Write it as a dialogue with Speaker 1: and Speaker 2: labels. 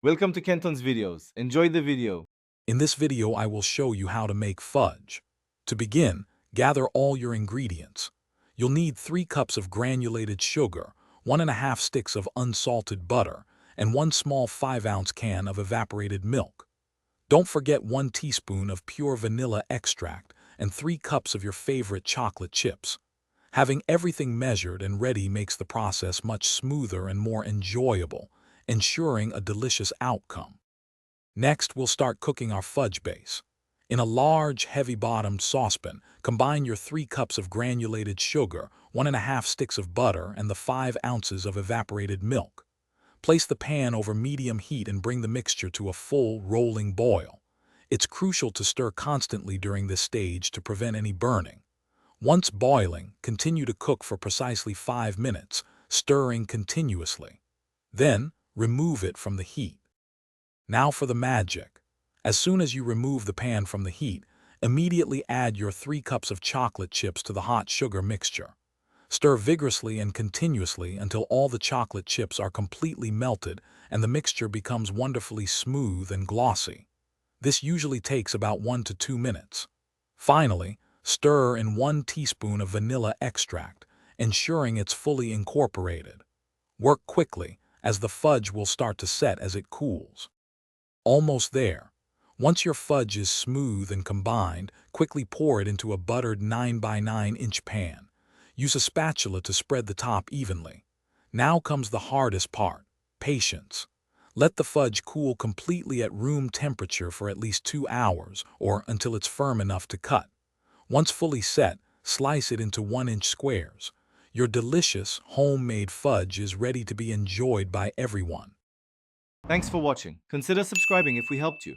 Speaker 1: Welcome to Kenton's videos. Enjoy the video.
Speaker 2: In this video, I will show you how to make fudge. To begin, gather all your ingredients. You'll need 3 cups of granulated sugar, 1½ sticks of unsalted butter, and 1 small 5-ounce can of evaporated milk. Don't forget 1 teaspoon of pure vanilla extract and 3 cups of your favorite chocolate chips. Having everything measured and ready makes the process much smoother and more enjoyable, ensuring a delicious outcome. Next, we'll start cooking our fudge base. In a large, heavy-bottomed saucepan, combine your 3 cups of granulated sugar, 1½ sticks of butter, and the 5 ounces of evaporated milk. Place the pan over medium heat and bring the mixture to a full, rolling boil. It's crucial to stir constantly during this stage to prevent any burning. Once boiling, continue to cook for precisely 5 minutes, stirring continuously. Then, remove it from the heat. Now for the magic. As soon as you remove the pan from the heat, immediately add your 3 cups of chocolate chips to the hot sugar mixture. Stir vigorously and continuously until all the chocolate chips are completely melted and the mixture becomes wonderfully smooth and glossy. This usually takes about 1 to 2 minutes. Finally, stir in 1 teaspoon of vanilla extract, ensuring it's fully incorporated. Work quickly, as the fudge will start to set as it cools. Almost there. Once your fudge is smooth and combined, quickly pour it into a buttered 9 by 9 inch pan. Use a spatula to spread the top evenly. Now comes the hardest part, patience. Let the fudge cool completely at room temperature for at least 2 hours or until it's firm enough to cut. Once fully set, slice it into 1-inch squares. Your delicious, homemade fudge is ready to be enjoyed by everyone.
Speaker 1: Thanks for watching. Consider subscribing if we helped you.